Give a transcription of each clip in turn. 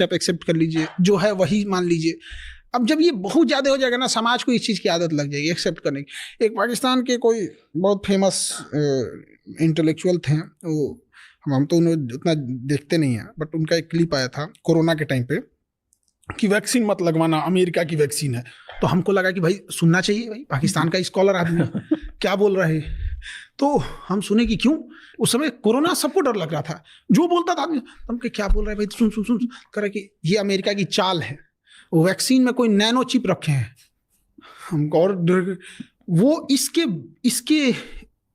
आप एक्सेप्ट कर लीजिए, जो है वही मान लीजिए। अब जब ये बहुत ज़्यादा हो जाएगा ना, समाज को इस चीज़ की आदत लग जाएगी एक्सेप्ट करने की। एक पाकिस्तान के कोई बहुत फेमस इंटेलेक्चुअल थे, वो हम तो उन्हें उतना देखते नहीं हैं, बट उनका एक क्लिप आया था कोरोना के टाइम पे कि वैक्सीन मत लगवाना, अमेरिका की वैक्सीन है। तो हमको लगा कि भाई सुनना चाहिए, भाई पाकिस्तान का स्कॉलर आदमी क्या बोल रहा है। तो हम सुने कि क्यों, उस समय कोरोना सबको डर लग रहा था, जो बोलता था हम कि क्या बोल रहा है भाई, सुन सुन सुन कर कि ये अमेरिका की चाल है, वो वैक्सीन में कोई नैनो चिप रखे हैं हमको, और वो इसके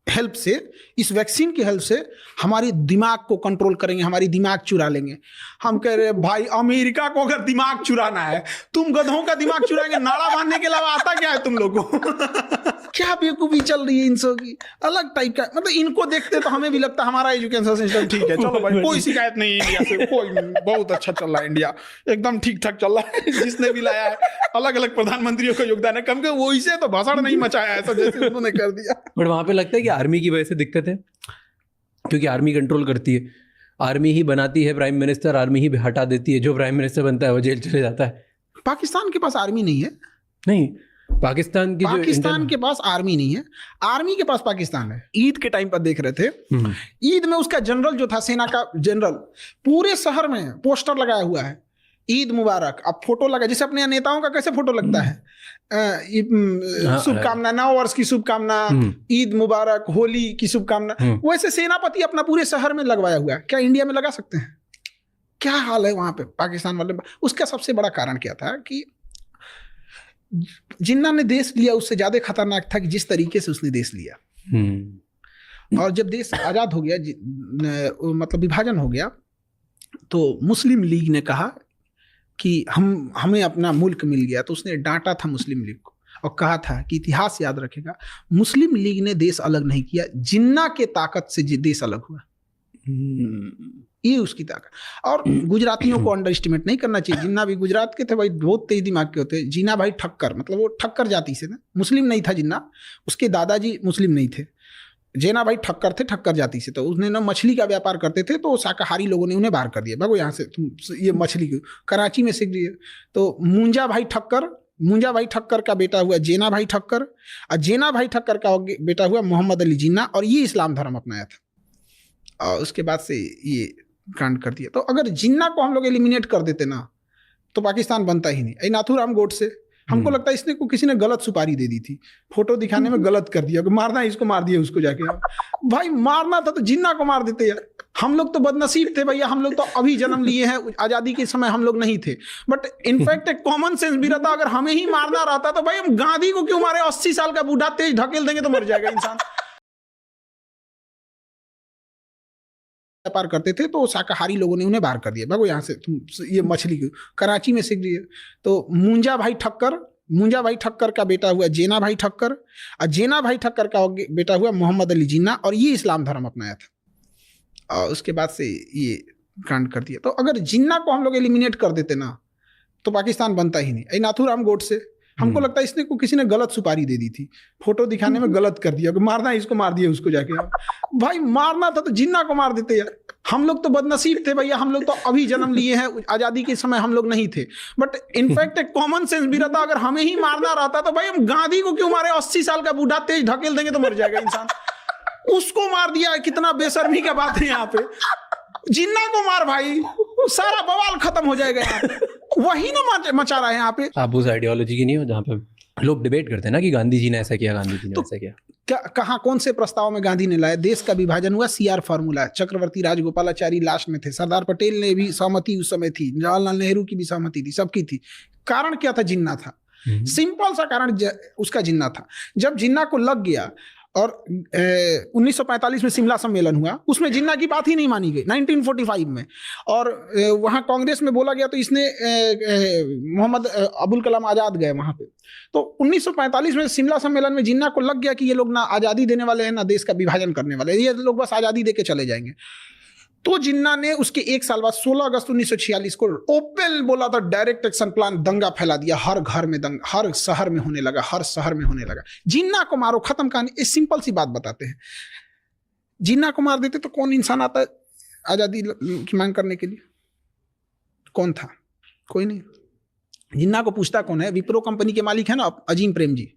हेल्प से, इस वैक्सीन की हेल्प से हमारी दिमाग को कंट्रोल करेंगे, हमारी दिमाग चुरा लेंगे। हम कह रहे भाई अमेरिका को अगर दिमाग चुराना है, तुम गधों का दिमाग चुराएंगे, नाड़ा बांधने के अलावा आता क्या है तुम लोगों को। क्या बेवकूफी चल रही है इन सब की, अलग टाइप का। मतलब इनको देखते तो हमें भी लगता हमारा एजुकेशन सिस्टम ठीक है, चलो भाई कोई शिकायत नहीं है इंडिया से, कोई बहुत अच्छा चल रहा है, इंडिया एकदम ठीक ठाक चल रहा है। जिसने भी लाया है अलग अलग प्रधानमंत्रियों का योगदान है, कम के वही से तो भाषण नहीं मचाया ऐसा जैसे उन्होंने कर दिया। बट वहां पे लगता है कि आर्मी की वजह से दिक्कत है, क्योंकि आर्मी कंट्रोल करती है, आर्मी ही बनाती है प्राइम मिनिस्टर, आर्मी ही हटा देती है, जो प्राइम मिनिस्टर बनता है वो जेल चले जाता है। पाकिस्तान के पास आर्मी नहीं है। नहीं, पाकिस्तान के पास आर्मी नहीं है, आर्मी के पास पाकिस्तान है। ईद के टाइम पर देख रहे थे, ईद में उसका जनरल जो था, सेना का जनरल, पूरे शहर में पोस्टर लगाया हुआ है, ईद मुबारक। अब फोटो लगा, जैसे अपने नेताओं का कैसे फोटो लगता है, शुभकामना, नव वर्ष की शुभकामना, ईद मुबारक, होली की शुभकामना, वैसे सेनापति अपना पूरे शहर में लगवाया हुआ है। क्या इंडिया में लगा सकते हैं? क्या हाल है वहां पे पाकिस्तान वाले। उसका सबसे बड़ा कारण क्या था कि जिन्ना ने देश लिया उससे ज्यादा खतरनाक था कि जिस तरीके से उसने देश लिया। और जब देश आजाद हो गया, मतलब विभाजन हो गया, तो मुस्लिम लीग ने कहा कि हमें अपना मुल्क मिल गया, तो उसने डांटा था मुस्लिम लीग को और कहा था कि इतिहास याद रखेगा, मुस्लिम लीग ने देश अलग नहीं किया, जिन्ना के ताकत से देश अलग हुआ। ये उसकी ताकत। और गुजरातियों को अंडर एस्टिमेट नहीं करना चाहिए। जिन्ना भी गुजरात के थे भाई, बहुत तेज दिमाग के होते। जीना भाई ठक्कर, मतलब वो ठक्कर जाति से ना, मुस्लिम नहीं था जिन्ना, उसके दादाजी मुस्लिम नहीं थे। जेना भाई ठक्कर थे, ठक्कर जाति से। तो उसने ना मछली का व्यापार करते थे, तो शाकाहारी लोगों ने उन्हें बाहर कर दिया, भागो यहाँ से, तुम ये मछली को कराची में सीख दिए। तो मुंजा भाई ठक्कर का बेटा हुआ जेना भाई ठक्कर, और जेना भाई ठक्कर का बेटा हुआ मोहम्मद अली जिन्ना, और ये इस्लाम धर्म अपनाया था। और उसके बाद से ये कांड कर दिया। तो अगर जिन्ना को हम लोग एलिमिनेट कर देते ना, तो पाकिस्तान बनता ही नहीं। नाथूराम गोडसे, हमको लगता है इसने को किसी ने गलत सुपारी दे दी थी, फोटो दिखाने में गलत कर दिया, मारना है इसको, मार दिया उसको जाके। भाई मारना था तो जिन्ना को मार देते यार। हम लोग तो बदनसीब थे भैया, हम लोग तो अभी जन्म लिए हैं, आजादी के समय हम लोग नहीं थे। बट इनफैक्ट एक कॉमन सेंस भी रहता, अगर हमें ही मारना रहता तो भाई हम गांधी को क्यों मारे? 80 साल का बूढ़ा तेज ढकेल देंगे तो मर जाएगा इंसान। व्यापार करते थे, तो शाकाहारी लोगों ने उन्हें बाहर कर दिया, भागो यहाँ से, तुम ये मछली को कराची में सीख दिए। तो मुंजा भाई ठक्कर का बेटा हुआ जेना भाई ठक्कर, और जेना भाई ठक्कर का बेटा हुआ मोहम्मद अली जिन्ना, और ये इस्लाम धर्म अपनाया था। और उसके बाद से ये कांड कर दिया। तो अगर जिन्ना को हम लोग एलिमिनेट कर देते ना, तो पाकिस्तान बनता ही नहीं। नाथूराम गोडसे, हमको लगता है इसने को किसी ने गलत सुपारी दे दी थी, फोटो दिखाने में गलत कर दिया, मारना है इसको, मार दिया उसको जाके। भाई मारना था तो जिन्ना को मार देते यार। हम लोग तो बदनसीब थे भैया, हम लोग तो अभी जन्म लिए हैं, आजादी के समय हम लोग नहीं थे। बट इनफैक्ट एक कॉमन सेंस भी रहता, अगर हमें ही मारना रहता तो भाई हम गांधी को क्यों मारे? 80 साल का बूढ़ा तेज ढकेल देंगे तो मर जाएगा इंसान। उसको मार दिया, कितना बेशर्मी का बात है यहाँ पे। जिन्ना को मार भाई, सारा बवाल खत्म हो जाएगा यार। वही ना मचा रहा है यहाँ पे। आप उस आइडियोलॉजी की नहीं हो जहाँ पे लोग डिबेट करते हैं ना कि गांधी जी ने ऐसा किया, गांधी जी ने ऐसा किया। कहाँ, कौन से प्रस्ताव में गांधी ने लाया? देश का विभाजन हुआ, CR फॉर्मूला, चक्रवर्ती राजगोपालाचारी लास्ट में थे, सरदार पटेल ने भी सहमति उस समय थी, जवाहरलाल नेहरू की भी सहमति थी, सबकी थी। कारण क्या था? जिन्ना था। सिंपल सा कारण उसका जिन्ना था। जब जिन्ना को लग गया, और 1945 में शिमला सम्मेलन हुआ, उसमें जिन्ना की बात ही नहीं मानी गई 1945 में। और वहाँ कांग्रेस में बोला गया, तो इसने मोहम्मद अबुल कलाम आज़ाद गए वहाँ पे। तो 1945 में शिमला सम्मेलन में जिन्ना को लग गया कि ये लोग ना आज़ादी देने वाले हैं, ना देश का विभाजन करने वाले हैं, ये लोग बस आज़ादी दे के चले जाएंगे। तो जिन्ना ने उसके एक साल बाद 16 अगस्त 1946 को ओपन बोला था, डायरेक्ट एक्शन प्लान, दंगा फैला दिया, हर घर में दंगा, हर शहर में होने लगा, हर शहर में होने लगा। जिन्ना को मारो, खत्म कहानी। इस सिंपल सी बात बताते हैं, जिन्ना को मार देते तो कौन इंसान आता आजादी की मांग करने के लिए? कौन था? कोई नहीं। जिन्ना को पूछता कौन है? विप्रो कंपनी के मालिक है ना अजीम प्रेम जी,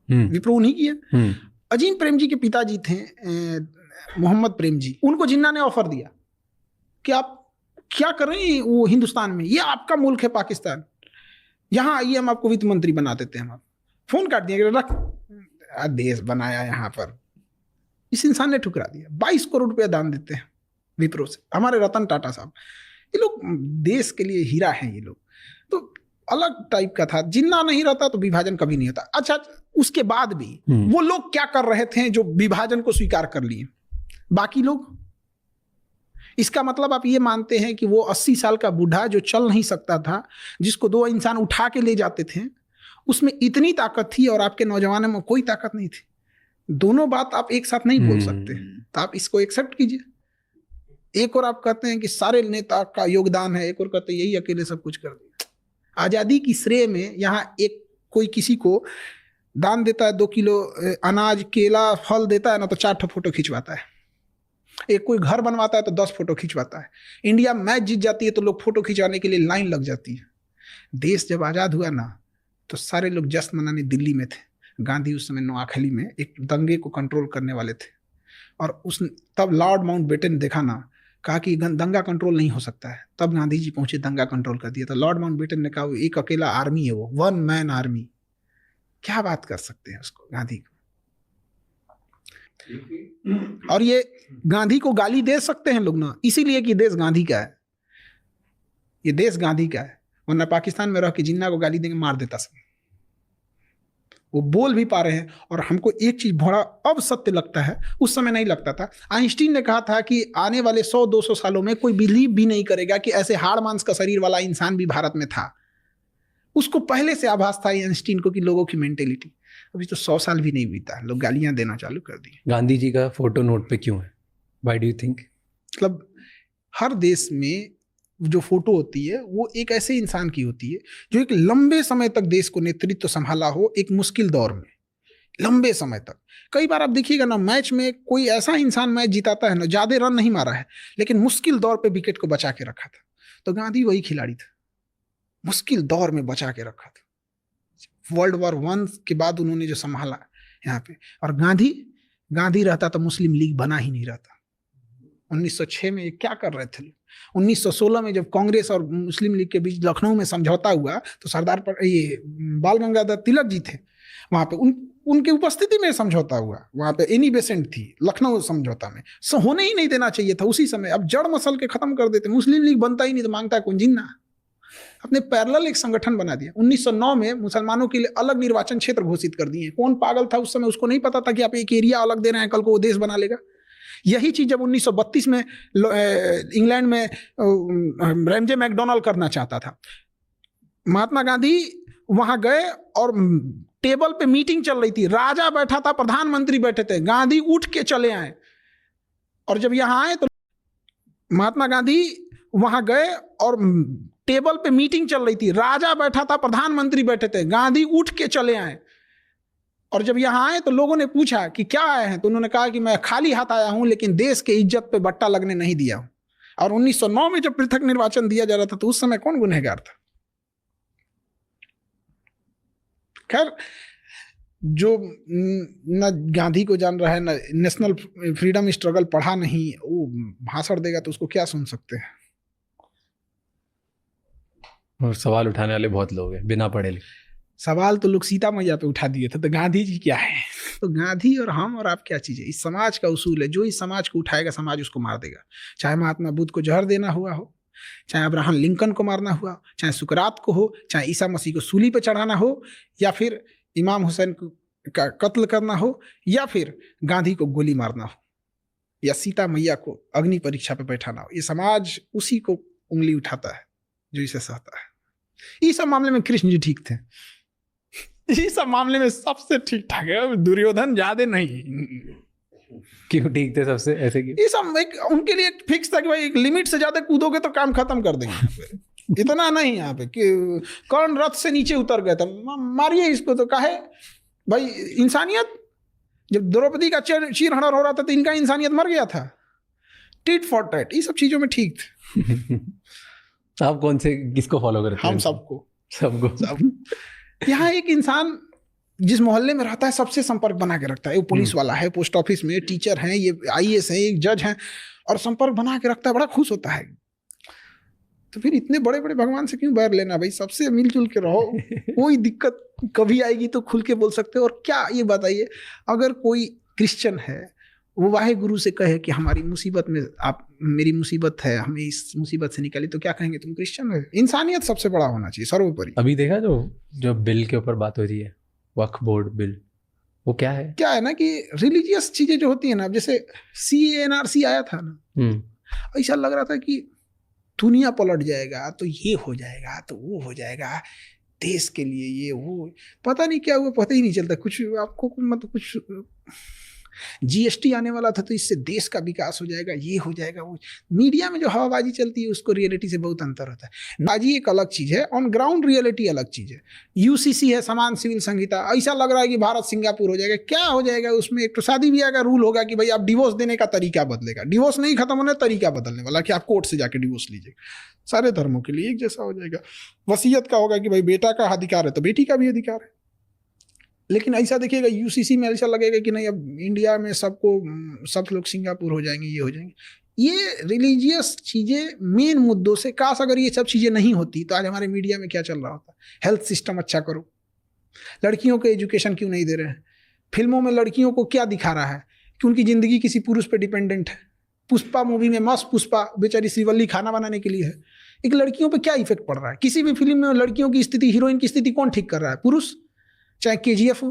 विप्रो उन्हीं की है। अजीम प्रेम जी के पिताजी थे मोहम्मद प्रेम जी, उनको जिन्ना ने ऑफर दिया कि आप क्या कर रहे हैं वो हिंदुस्तान में, ये आपका मुल्क है पाकिस्तान, यहाँ आइए हम आपको वित्त मंत्री बना देते हैं। हम फोन काट दिया, रख देश बनाया यहाँ पर। इस इंसान ने ठुकरा दिया। 22 करोड़ रुपया दान देते हैं विप्रो से, हमारे रतन टाटा साहब। ये लोग देश के लिए हीरा हैं ये लोग। तो अलग टाइप का था। जिन्ना नहीं रहता तो विभाजन कभी नहीं होता। अच्छा, उसके बाद भी वो लोग क्या कर रहे थे जो विभाजन को स्वीकार कर लिए? बाकी लोग, इसका मतलब आप ये मानते हैं कि वो 80 साल का बूढ़ा जो चल नहीं सकता था, जिसको 2 इंसान उठा के ले जाते थे, उसमें इतनी ताकत थी और आपके नौजवानों में कोई ताकत नहीं थी? दोनों बात आप एक साथ नहीं बोल सकते। तो आप इसको एक्सेप्ट कीजिए। एक और आप कहते हैं कि सारे नेता का योगदान है, एक और कहते हैं यही अकेले सब कुछ कर दिया। आजादी की श्रेय में यहाँ एक कोई किसी को दान देता है 2 किलो अनाज, केला, फल देता है ना, तो 4 फोटो खिंचवाता है। एक कोई घर बनवाता है तो 10 फोटो खिंचवाता है। इंडिया मैच जीत जाती है तो लोग फोटो खिंचवाने के लिए लाइन लग जाती है। देश जब आजाद हुआ ना, तो सारे लोग जश्न मनाने दिल्ली में थे। गांधी उस समय नोआखली में एक दंगे को कंट्रोल करने वाले थे, और तब लॉर्ड माउंटबेटन देखा ना, कहा कि दंगा कंट्रोल नहीं हो सकता है। तब गांधी जी पहुंचे, दंगा कंट्रोल कर दिया। तो लॉर्ड माउंटबेटन ने कहा वो एक अकेला आर्मी है, वो 1 मैन आर्मी। क्या बात कर सकते हैं उसको, गांधी को? और ये गांधी को गाली दे सकते हैं लोग ना, इसीलिए कि देश गांधी का है। ये देश गांधी का है, वरना पाकिस्तान में रह के जिन्ना को गाली देंगे, मार देता सब। वो बोल भी पा रहे हैं। और हमको एक चीज बड़ा अब सत्य लगता है, उस समय नहीं लगता था। आइंस्टीन ने कहा था कि आने वाले 100-200 सालों में कोई बिलीव भी नहीं करेगा कि ऐसे हाड़ मांस का शरीर वाला इंसान भी भारत में था। उसको पहले से आभास था आइंस्टीन को कि लोगों की मेंटेलिटी। अभी तो 100 साल भी नहीं बीता, लोग गालियां देना चालू कर दिए। गांधी जी का फोटो नोट पे क्यों है? Why do you think? मतलब हर देश में जो फोटो होती है वो एक ऐसे इंसान की होती है जो एक लंबे समय तक देश को नेतृत्व संभाला हो, एक मुश्किल दौर में, लंबे समय तक। कई बार आप देखिएगा ना, मैच में कोई ऐसा इंसान मैच जिताता है ना, ज्यादा रन नहीं मारा है लेकिन मुश्किल दौर पे विकेट को बचा के रखा था। तो गांधी वही खिलाड़ी था, मुश्किल दौर में बचा के रखा था। वर्ल्ड वॉर 1 के बाद उन्होंने जो संभाला यहाँ पे। और गांधी रहता तो मुस्लिम लीग बना ही नहीं रहता। 1906 में ये क्या कर रहे थे? 1916 में जब कांग्रेस और मुस्लिम लीग के बीच लखनऊ में समझौता हुआ, तो सरदार पर ये बाल गंगाधर तिलक जी थे वहां पे, उनकी उपस्थिति में समझौता हुआ। वहां पे एनी बेसेंट थी लखनऊ समझौता में। होने ही नहीं देना चाहिए था उसी समय। अब जड़ मसल के खत्म कर देते। मुस्लिम लीग बनता ही नहीं तो मांगता कौन? जिन्ना। अपने पैरेलल एक संगठन बना दिया। 1909 में मुसलमानों के लिए अलग निर्वाचन क्षेत्र घोषित कर दिए। कौन पागल था उस समय? उसको नहीं पता था कि आप एक एरिया अलग दे रहे हैं, कल को वो देश बना लेगा। यही चीज जब 1932 में इंग्लैंड में रैमजे मैकडोनाल्ड करना चाहता था, महात्मा गांधी वहां गए और टेबल पे मीटिंग चल रही थी, राजा बैठा था, प्रधानमंत्री बैठे थे, गांधी उठ के चले आए। और जब यहां आए तो महात्मा गांधी वहां गए और टेबल पे मीटिंग चल रही थी, राजा बैठा था, प्रधानमंत्री बैठे थे, गांधी उठ के चले आए। और जब यहां आए तो लोगों ने पूछा कि क्या आए हैं, तो उन्होंने कहा कि मैं खाली हाथ आया हूं, लेकिन देश के इज्जत पे बट्टा लगने नहीं दिया हूं। और 1909 में जब पृथक निर्वाचन दिया जा रहा था, तो उस समय कौन गुनहगार था? खैर, जो न गांधी को जान रहा है, न नेशनल फ्रीडम स्ट्रगल पढ़ा नहीं, वो भाषण देगा तो उसको क्या सुन सकते हैं। और सवाल उठाने वाले बहुत लोग हैं बिना पढ़े लिखे। सवाल तो लोग सीता मैया पे उठा दिए थे, तो गांधी जी क्या है? तो गांधी और हम और आप क्या चीज है? इस समाज का उसूल है, जो इस समाज को उठाएगा समाज उसको मार देगा। चाहे महात्मा बुद्ध को जहर देना हुआ हो, चाहे अब्राहम लिंकन को मारना हुआ, चाहे सुकरात को हो, चाहे ईसा मसीह को सूली पे चढ़ाना हो, या फिर इमाम हुसैन का कत्ल करना हो, या फिर गांधी को गोली मारना हो, या सीता मैया को अग्नि परीक्षा पे बैठाना हो, ये समाज उसी को उंगली उठाता है जो इसे सहता है। इस सब मामले में कृष्ण जी ठीक थे, इस सब मामले में सबसे ठीक ठाक है। दुर्योधन ज्यादा नहीं। क्यों ठीक थे सबसे? ऐसे क्यों? ये सब एक उनके लिए फिक्स था कि भाई एक लिमिट से ज्यादा कूदोगे तो काम खत्म कर देंगे। इतना नहीं यहाँ पे कि कर्ण रथ से नीचे उतर गया था, मारिए इसको। तो काहे भाई? इंसानियत। जब द्रौपदी का चीरहरण हो रहा था तो इनका इंसानियत मर गया था। टिट फॉर टैट, ये सब चीजों में ठीक थे। आप कौन से किसको फॉलो करते हैं? हम सबको सब। यहाँ एक इंसान जिस मोहल्ले में रहता है सबसे संपर्क बना के रखता है। वो पुलिस वाला है, पोस्ट ऑफिस में टीचर हैं, ये IAS है, एक जज हैं, और संपर्क बना के रखता है, बड़ा खुश होता है। तो फिर इतने बड़े बड़े भगवान से क्यों बैर लेना भाई? सबसे मिलजुल के रहो, कोई दिक्कत कभी आएगी तो खुल के बोल सकते हो। और क्या ये बताइए, अगर कोई क्रिश्चियन है वो वाहे गुरु से कहे कि हमारी मुसीबत में आप, मेरी मुसीबत है, हमें इस मुसीबत से निकाली, तो क्या कहेंगे? तुम क्रिश्चियन हो। इंसानियत सबसे बड़ा होना चाहिए, सर्वोपरि। अभी देखा जो बिल के ऊपर बात हो रही है, वक्फ बोर्ड बिल, वो क्या है ना कि रिलीजियस चीजें जो होती है ना, जैसे CANRC आया था ना, ऐसा लग रहा था कि दुनिया पलट जाएगा, तो ये हो जाएगा, तो वो हो जाएगा, देश के लिए ये वो, पता नहीं क्या हुआ, पता ही नहीं चलता कुछ आपको। मतलब कुछ GST आने वाला था तो इससे देश का विकास हो जाएगा, ये हो जाएगा, वो। मीडिया में जो हवाबाजी चलती है उसको रियलिटी से बहुत अंतर होता है। बाजी एक अलग चीज है, ऑन ग्राउंड रियलिटी अलग चीज है। UCC है, समान सिविल संहिता, ऐसा लग रहा है कि भारत सिंगापुर हो जाएगा। क्या हो जाएगा उसमें? एक तो शादी ब्याह का रूल होगा कि भाई आप डिवोर्स देने का तरीका बदलेगा, डिवोर्स नहीं खत्म होने, तरीका बदलने वाला कि आप कोर्ट से जाके डिवोर्स लीजिए। सारे धर्मों के लिए एक जैसा हो जाएगा। वसीयत का होगा कि भाई बेटा का अधिकार है तो बेटी का भी अधिकार है। लेकिन ऐसा देखिएगा UCC में ऐसा लगेगा कि नहीं, अब इंडिया में सब लोग सिंगापुर हो जाएंगे, ये हो जाएंगे। ये रिलीजियस चीजें मेन मुद्दों से, काश अगर ये सब चीजें नहीं होती तो आज हमारे मीडिया में क्या चल रहा होता? हेल्थ सिस्टम अच्छा करो, लड़कियों को एजुकेशन क्यों नहीं दे रहे हैं? फिल्मों में लड़कियों को क्या दिखा रहा है कि उनकी जिंदगी किसी पुरुष पर डिपेंडेंट है। पुष्पा मूवी में मस्त पुष्पा बेचारी श्रीवल्ली खाना बनाने के लिए है। एक लड़कियों पे क्या इफेक्ट पड़ रहा है? किसी भी फिल्म में लड़कियों की स्थिति, हीरोइन की स्थिति कौन ठीक कर रहा है? पुरुष। चाहे KGF हो,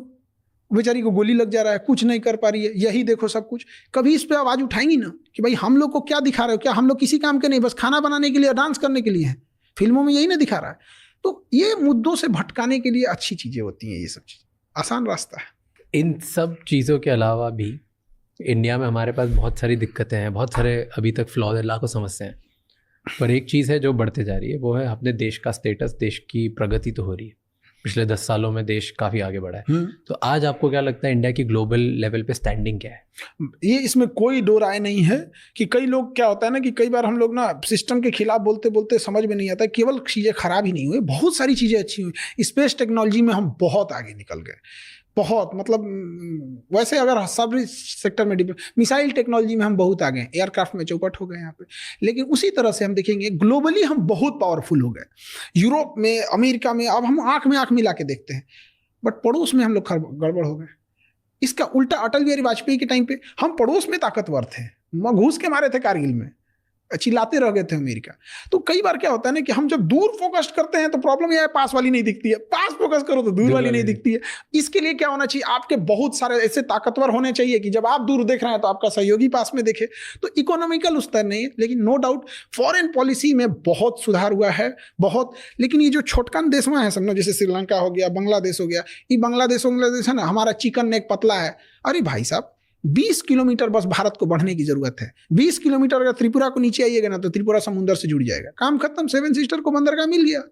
बेचारी को गोली लग जा रहा है, कुछ नहीं कर पा रही है, यही देखो सब कुछ। कभी इस पे आवाज उठाएंगी ना कि भाई हम लोग को क्या दिखा रहे हो? क्या हम लोग किसी काम के नहीं, बस खाना बनाने के लिए, डांस करने के लिए हैं? फिल्मों में यही ना दिखा रहा है। तो ये मुद्दों से भटकाने के लिए अच्छी चीजें होती हैं, ये सब चीज आसान रास्ता है। इन सब चीज़ों के अलावा भी इंडिया में हमारे पास बहुत सारी दिक्कतें हैं, बहुत सारे अभी तक फ्लॉज, लाखों समस्याएं हैं। पर एक चीज़ है जो बढ़ते जा रही है, वो है अपने देश का स्टेटस, देश की प्रगति तो हो रही है। पिछले 10 सालों में देश काफ़ी आगे बढ़ा है। तो आज आपको क्या लगता है इंडिया की ग्लोबल लेवल पे स्टैंडिंग क्या है? ये इसमें कोई दो राय नहीं है कि कई लोग, क्या होता है ना कि कई बार हम लोग ना सिस्टम के खिलाफ बोलते बोलते समझ में नहीं आता, केवल चीज़ें खराब ही नहीं हुई, बहुत सारी चीज़ें अच्छी हुई। स्पेस टेक्नोलॉजी में हम बहुत आगे निकल गए, बहुत, मतलब वैसे अगर सब सेक्टर में, मिसाइल टेक्नोलॉजी में हम बहुत आगे हैं, एयरक्राफ्ट में चौपट हो गए यहाँ पे। लेकिन उसी तरह से हम देखेंगे ग्लोबली हम बहुत पावरफुल हो गए। यूरोप में, अमेरिका में अब हम आंख में आंख मिला के देखते हैं, बट पड़ोस में हम लोग गड़बड़ हो गए। इसका उल्टा अटल बिहारी वाजपेयी के टाइम पे हम पड़ोस में ताकतवर थे, घूस के मारे थे कारगिल में, चिल्लाते रह गए थे अमेरिका। तो कई बार क्या होता है ना कि हम जब दूर फोकस करते हैं तो प्रॉब्लम यह है, पास वाली नहीं दिखती है, पास फोकस करो तो दूर वाली नहीं दिखती है। इसके लिए क्या होना चाहिए? आपके बहुत सारे ऐसे ताकतवर होने चाहिए कि जब आप दूर देख रहे हैं तो आपका सहयोगी पास में देखे। तो इकोनॉमिकल उस तरह नहीं है, लेकिन नो डाउट फॉरेन पॉलिसी में बहुत सुधार हुआ है, बहुत। लेकिन ये जो छोटकन देश में है समझो, जैसे श्रीलंका हो गया, बांग्लादेश हो गया, ये बांग्लादेश है ना, हमारा चिकन नेक पतला है। अरे भाई साहब, 20 किलोमीटर बस भारत को बढ़ने की जरूरत है। 20 किलोमीटर अगर त्रिपुरा को नीचे आइएगा ना तो त्रिपुरा समुद्र से जुड़ जाएगा, काम खत्म। 7 सिस्टर को बंदरगाह मिल गया।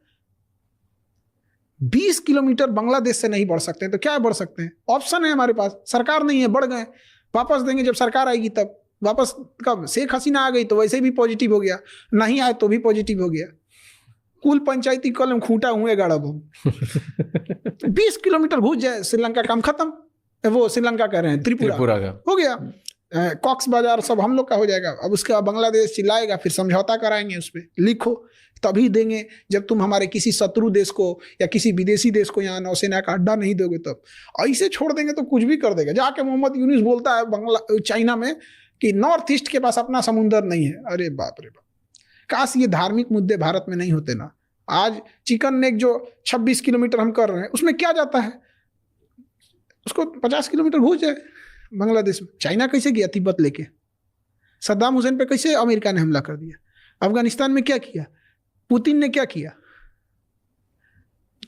20 किलोमीटर बांग्लादेश से नहीं बढ़ सकते, तो क्या बढ़ सकते हैं? ऑप्शन है हमारे पास, सरकार नहीं है, बढ़ गए। वापस देंगे जब सरकार आएगी तब। वापस कब? शेख हसीना आ गई तो वैसे भी पॉजिटिव हो गया, नहीं आए तो भी पॉजिटिव हो गया। कुल पंचायती कलम खूंटा हुए गाड़ा बहु 20 किलोमीटर घुस जाए श्रीलंका, काम खत्म। वो श्रीलंका कह रहे हैं, त्रिपुरा का हो गया। कॉक्स बाजार सब हम लोग का हो जाएगा। अब उसके बाद बांग्लादेश चिल्लाएगा, फिर समझौता कराएंगे, उस पर लिखो, तभी देंगे जब तुम हमारे किसी शत्रु देश को या किसी विदेशी देश को यहाँ नौसेना का अड्डा नहीं दोगे तब। ऐसे छोड़ देंगे तो कुछ भी कर देगा। जाके मोहम्मद यूनुस बोलता है चाइना में कि नॉर्थ ईस्ट के पास अपना समुंदर नहीं है। अरे बाप रे बाप, काश ये धार्मिक मुद्दे भारत में नहीं होते ना। आज चिकन नेक जो 26 किलोमीटर हम कर रहे हैं, उसमें क्या जाता है? उसको 50 किलोमीटर घुस जाए बांग्लादेश में। चाइना कैसे गया तिब्बत लेके? सद्दाम हुसैन पे कैसे अमेरिका ने हमला कर दिया? अफगानिस्तान में क्या किया? पुतिन ने क्या किया?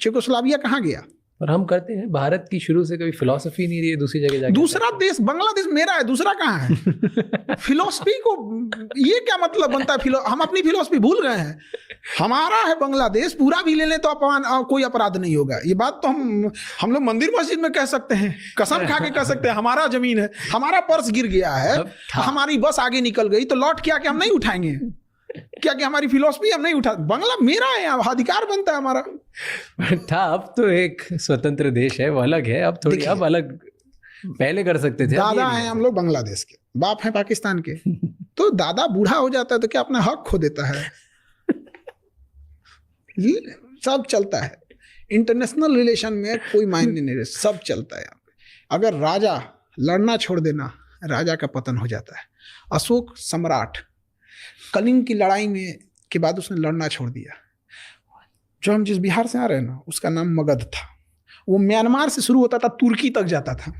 चेकोस्लोवाकिया कहाँ गया? और हम करते हैं, भारत की शुरू से कभी फिलॉसफी नहीं रही है दूसरी जगह जाके। दूसरा देश, बांग्लादेश मेरा है, दूसरा कहाँ है? फिलॉसफी को ये क्या मतलब बनता है? हम अपनी फिलॉसफी भूल गए हैं। हमारा है बांग्लादेश, पूरा भी ले लें तो कोई अपराध नहीं होगा। ये बात तो हम लोग मंदिर मस्जिद में कह सकते हैं, कसम खा के कह सकते हैं। हमारा जमीन है, हमारा पर्स गिर गया है, हमारी बस आगे निकल गई तो लौट के आके हम नहीं उठाएंगे। क्या कि हमारी फिलॉसफी हम नहीं उठा, बांग्ला मेरा है, अधिकार बनता है हमारा। था, अब तो एक स्वतंत्र देश है, वो अलग है अब थोड़ी, अब अलग पहले कर सकते थे। दादा हैं हम लोग बांग्लादेश के, बाप हैं पाकिस्तान के, तो दादा बूढ़ा हो जाता है तो क्या अपना हक खो देता है? सब चलता है इंटरनेशनल रिलेशन में, कोई मायने नहीं, सब चलता है यहाँ पे। अगर राजा लड़ना छोड़ देना, राजा का पतन हो जाता है। अशोक सम्राट कलिंग की लड़ाई में के बाद उसने लड़ना छोड़ दिया। जो हम जिस बिहार से आ रहे हैं ना, उसका नाम मगध था। वो म्यांमार से शुरू होता था, तुर्की तक जाता था।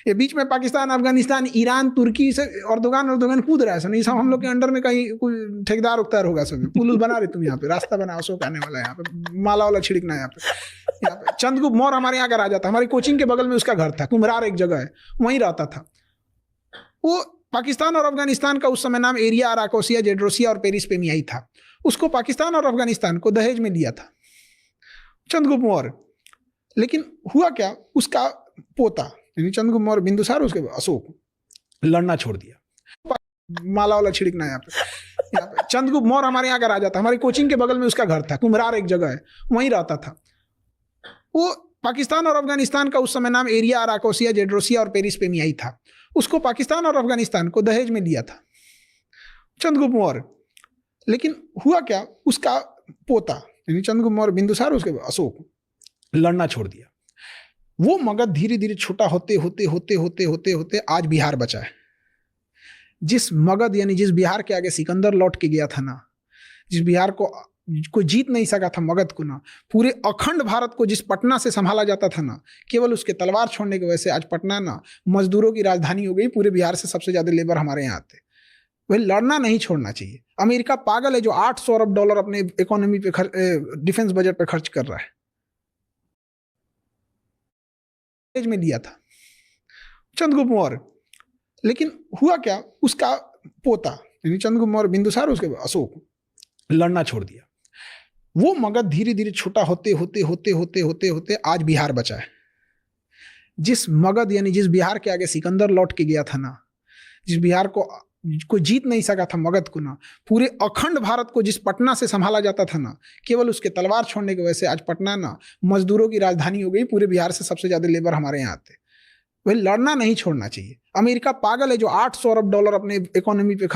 ये बीच में पाकिस्तान, अफगानिस्तान, ईरान, तुर्की से अर्दोगान कूद रहा है। सब नहीं, सब हम लोग के अंडर में कहीं कोई ठेकेदार उकतार होगा। सब पुल बना रहे तुम यहाँ पे, रास्ता बना, अशोक आने वाला है यहाँ पे, माला वाला छिड़कना यहाँ पे। चंद्रगुप्त मौर्य हमारे यहाँ का राजा था, हमारी कोचिंग के बगल में उसका घर था, कुम्हरार एक जगह है, वहीं रहता था वो। पाकिस्तान और अफगानिस्तान का उस समय नाम एरिया, अराकोसिया, जेड्रोसिया और पेरिसपेमियाई था। उसको पाकिस्तान और अफगानिस्तान को दहेज में दिया था चंद्रगुप्त मौर्य। लेकिन हुआ क्या, उसका पोता यानी चंद्रगुप्त मौर्य बिंदुसार, उसके अशोक लड़ना छोड़ दिया। माला वाला छिड़कना यहाँ पे। चंद्रगुप्त मौर्य हमारे यहाँ का राजा था, हमारी कोचिंग के बगल में उसका घर था, कुम्हरार एक जगह है, वहीं रहता था वो। पाकिस्तान और अफगानिस्तान का उस समय नाम एरिया, अराकोसिया, जेड्रोसिया और पेरिसपेमियाई था। उसको पाकिस्तान और अफगानिस्तान को दहेज में दिया था चंद्रगुप्त मौर्य। लेकिन हुआ क्या, उसका पोता यानी चंद्रगुप्त मौर्य बिंदुसार, उसके अशोक लड़ना छोड़ दिया। वो मगध धीरे धीरे छोटा होते होते होते होते होते होते आज बिहार बचा है। जिस मगध यानी जिस बिहार के आगे सिकंदर लौट के गया था ना, जिस बिहार को कोई जीत नहीं सका था, मगध को ना, पूरे अखंड भारत को जिस पटना से संभाला जाता था ना, केवल उसके तलवार छोड़ने की वजह से आज पटना ना मजदूरों की राजधानी हो गई। पूरे बिहार से सबसे ज्यादा लेबर हमारे यहाँ आते। वही लड़ना नहीं छोड़ना चाहिए। अमेरिका पागल है जो $800 अरब अपने इकोनॉमी पे डिफेंस बजट पे खर्च कर रहा है। में दिया था चंद्रगुप्त मौर्य। लेकिन हुआ क्या, उसका पोता यानी चंद्रगुप्त मौर्य बिंदुसार, उसके अशोक लड़ना छोड़ दिया। वो मगध धीरे धीरे छोटा होते होते होते होते होते होते आज बिहार बचा है। जिस मगध यानी जिस बिहार के आगे सिकंदर लौट के गया था ना, जिस बिहार को कोई जीत नहीं सका था, मगध को ना, पूरे अखंड भारत को जिस पटना से संभाला जाता था ना, केवल उसके तलवार छोड़ने की वजह से आज पटना ना मजदूरों की राजधानी हो गई। पूरे बिहार से सबसे ज्यादा लेबर हमारे यहाँ आते। वही लड़ना नहीं छोड़ना चाहिए। अमेरिका पागल है जो $800 अरब अपने इकोनॉमी पे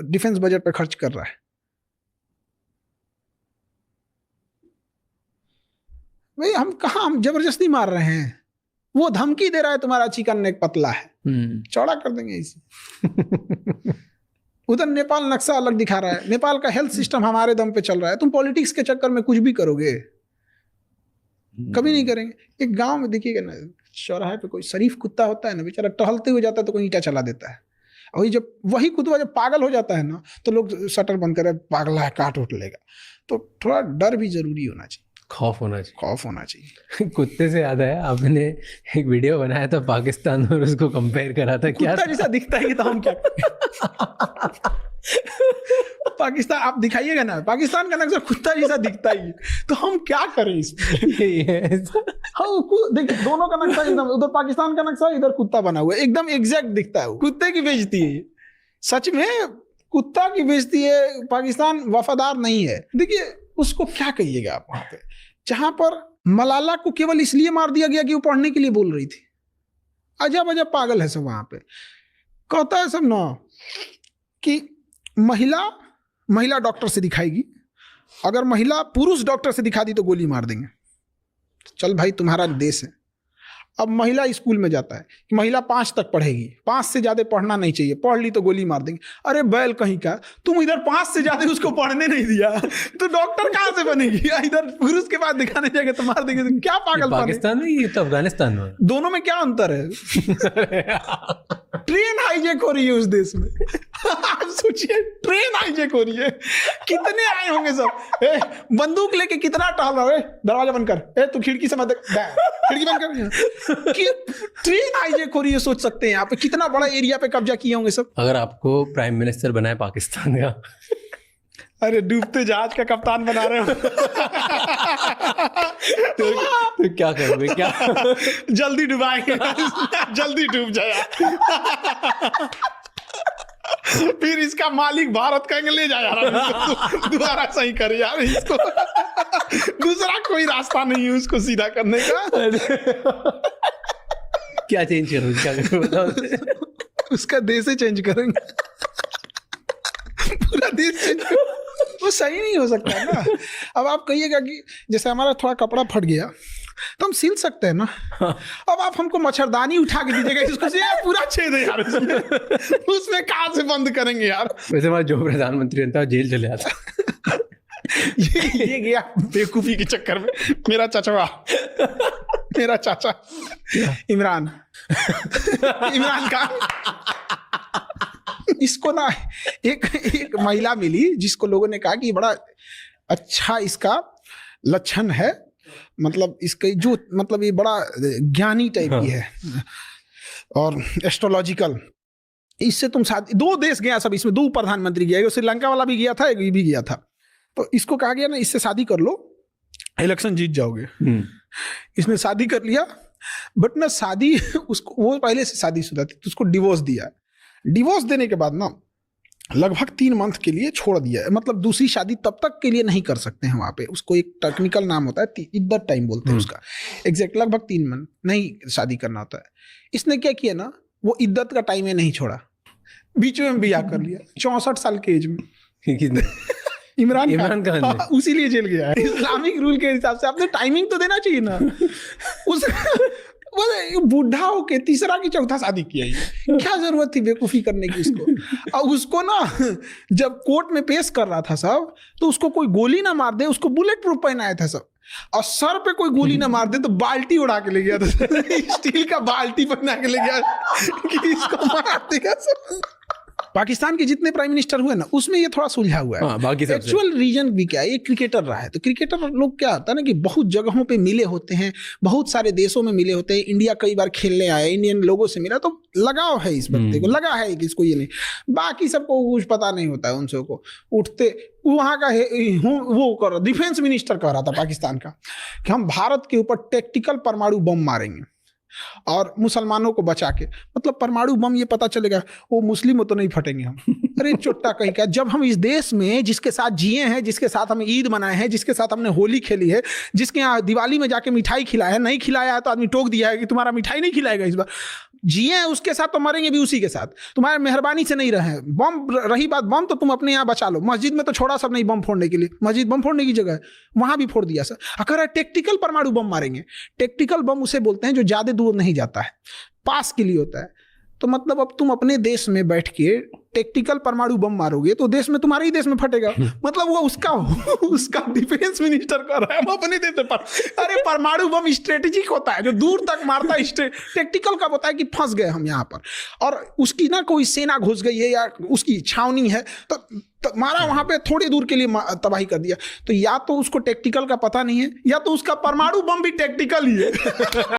डिफेंस बजट पे खर्च कर रहा है। भाई हम कहाँ, हम जबरदस्ती मार रहे हैं। वो धमकी दे रहा है तुम्हारा चिकन नेक पतला है, चौड़ा कर देंगे इसे। उधर नेपाल नक्शा अलग दिखा रहा है, नेपाल का हेल्थ सिस्टम हमारे दम पे चल रहा है। तुम पॉलिटिक्स के चक्कर में कुछ भी करोगे, कभी नहीं करेंगे। एक गांव में देखिएगा ना, चौराहे पे कोई शरीफ कुत्ता होता है ना, बेचारा टहलते हुए जाता है तो कोई ईंटा चला देता है। और वही कुत्ता जब पागल हो जाता है ना, तो लोग शटर बंद करे, पागल है, काट उठ लेगा। तो थोड़ा डर भी जरूरी होना चाहिए, खौफ होना चाहिए। कुत्ते से याद आया, आपने एक वीडियो बनाया था पाकिस्तान और उसको कंपेयर करा था। क्या कुत्ता जैसा दिखता है तो हम क्या पाकिस्तान आप दिखाइएगा ना, पाकिस्तान का नक्शा कुत्ता जैसा दिखता ही, तो हम क्या करें इसमें? देखिए दोनों का नक्शा एकदम, उधर पाकिस्तान का नक्शा, इधर कुत्ता बना हुआ है, एकदम एग्जैक्ट दिखता है। कुत्ते की बेइज्जती है, सच में कुत्ता की बेइज्जती है। पाकिस्तान वफादार नहीं है। देखिए उसको क्या कहिएगा आप, वहां पे जहां पर मलाला को केवल इसलिए मार दिया गया कि वो पढ़ने के लिए बोल रही थी। अजब अजब पागल है सब वहां पे। कहता है सब ना कि महिला डॉक्टर से दिखाएगी, अगर महिला पुरुष डॉक्टर से दिखा दी तो गोली मार देंगे। चल भाई तुम्हारा देश है। अब महिला स्कूल में जाता है कि महिला 5 तक पढ़ेगी, 5 से ज्यादा पढ़ना नहीं चाहिए, पढ़ ली तो गोली मार देंगे। अरे बैल कहीं का, तुम इधर 5 से ज्यादा उसको पढ़ने नहीं दिया तो डॉक्टर कहाँ से बनेगी? इधर पुरुष के पास दिखाने जाएगा तो मार देंगे। क्या पागल? पाकिस्तान में, ये तो अफगानिस्तान में, दोनों में क्या अंतर है? ट्रेन हाईजैक हो रही है उस देश में। आप सोचिए, ट्रेन हाईजैक हो रही है। कितने आए होंगे सब, बंदूक लेके कितना टहल रहा है। दरवाजा बंद कर, तू खिड़की से मत, खिड़की बंद कर। कि ट्रेन हाईजैक हो रही है, सोच सकते हैं आप कितना बड़ा एरिया पे कब्जा किए होंगे सब। अगर आपको प्राइम मिनिस्टर बनाए पाकिस्तान का, अरे डूबते जहाज का कप्तान बना रहे हो तो क्या करोगे? क्या जल्दी डुबाएंगे, जल्दी डूब जाए। फिर इसका मालिक भारत कहेंगे ले जा यार दोबारा सही कर यार इसको। दूसरा कोई रास्ता नहीं है उसको सीधा करने का। क्या चेंज करूं, क्या करूं? उसका देश ही चेंज करेंगे, पूरा देश चेंज। वो सही नहीं हो सकता है ना। अब आप कहिएगा कि जैसे हमारा थोड़ा कपड़ा फट गया तो हम सिल सकते हैं ना। अब आप हमको मच्छरदानी उठा के दीजिएगा इसको से यार पूरा छेद है यार उसमें कहाँ से बंद करेंगे यार। वैसे हमारा जो प्रधानमंत्री था जेल चले जाता। ये गया बेवकूफी के चक्कर में मेरा चाचा इमरान खान। इसको ना एक महिला मिली जिसको लोगों ने कहा कि ये बड़ा अच्छा इसका लक्षण है, मतलब इसके जो मतलब ये बड़ा ज्ञानी टाइप की है और एस्ट्रोलॉजिकल, इससे तुम शादी। 2 देश गया सब, इसमें 2 प्रधानमंत्री गया, श्रीलंका वाला भी गया था, एक भी गया था। तो इसको कहा गया ना इससे शादी कर लो, इलेक्शन जीत जाओगे। इसने शादी कर लिया, बट ना शादी उसको, वो पहले से शादीशुदा थी तो उसको डिवोर्स दिया। डिवोर्स देने के बाद ना लगभग 3 मंथ के लिए छोड़ दिया, मतलब दूसरी शादी तब तक के लिए नहीं कर सकते हैं वहाँ पे। उसको एक टेक्निकल नाम होता है, इद्दत टाइम बोलते हैं उसका। एग्जैक्ट लगभग 3 मंथ नहीं शादी करना होता है। इसने क्या किया ना, वो इद्दत का टाइम में नहीं छोड़ा, बीच में ब्याह कर लिया 64 साल के एज में। इमरान खान उसी लिए जेल गया है। इस्लामिक रूल के हिसाब से आपने टाइमिंग तो देना चाहिए ना। उस बूढ़ा होके तीसरा की चौथा शादी किया है, क्या जरूरत थी बेवकूफी करने की उसको। और उसको ना जब कोर्ट में पेश कर रहा था सब, तो उसको कोई गोली ना मार दे, उसको बुलेट प्रूफ पहनाया था सब, और सर पे कोई गोली ना मार दे तो बाल्टी उड़ा के ले गया था। स्टील का बाल्टी बना के ले गया कि इसको मार देगा सब। पाकिस्तान के जितने प्राइम मिनिस्टर हुए ना उसमें ये थोड़ा सुलझा हुआ है। बाकी एक्चुअल रीजन भी क्या है, ये क्रिकेटर रहा है। तो क्रिकेटर लोग क्या होता है ना कि बहुत जगहों पे मिले होते हैं, बहुत सारे देशों में मिले होते हैं। इंडिया कई बार खेलने आए, इंडियन लोगों से मिला, तो लगाव है इस बंदे को, लगा है कि इसको ये नहीं। बाकी सबको कुछ पता नहीं होता है, उन सबको उठते वहाँ का वो कर डिफेंस मिनिस्टर कह रहा था पाकिस्तान का कि हम भारत के ऊपर टैक्टिकल परमाणु बम मारेंगे और मुसलमानों को बचा के। मतलब परमाणु बम ये पता चलेगा वो मुस्लिम तो नहीं फटेंगे हम। अरे चुट्टा कहीं का, जब हम इस देश में जिसके साथ जिए हैं, जिसके साथ हम ईद मनाए हैं, जिसके साथ हमने होली खेली है, जिसके यहाँ दिवाली में जाके मिठाई खिलाया है, नहीं खिलाया है तो आदमी टोक दिया है कि तुम्हारा मिठाई नहीं खिलाएगा इस बार, जिए हैं उसके साथ तो मरेंगे भी उसी के साथ। तुम्हारे मेहरबानी से नहीं रहे बम। रही बात बम तो तुम अपने यहाँ बचा लो, मस्जिद में तो छोड़ा सब नहीं बम फोड़ने के लिए, मस्जिद बम फोड़ने की जगह है, वहां भी फोड़ दिया सर। अगर टेक्टिकल परमाणु बम मारेंगे, टेक्टिकल बम उसे बोलते हैं जो ज्यादा दूर नहीं जाता है, पास के लिए होता है। तो मतलब अब तुम अपने देश में बैठ के टेक्टिकल परमाणु बम मारोगे तो देश में, तुम्हारे ही देश में फटेगा। मतलब वो उसका डिफेंस मिनिस्टर कर रहा है, हम अपने देश पर। अरे परमाणु बम स्ट्रेटेजिक होता है जो दूर तक मारता है, टेक्टिकल का होता है कि फंस गए हम यहाँ पर, और उसकी ना कोई सेना घुस गई है या उसकी छावनी है तो मारा वहां पे, थोड़ी दूर के लिए तबाही कर दिया। तो या तो उसको टेक्टिकल का पता नहीं है, या तो उसका परमाणु बम भी टेक्टिकल ही है।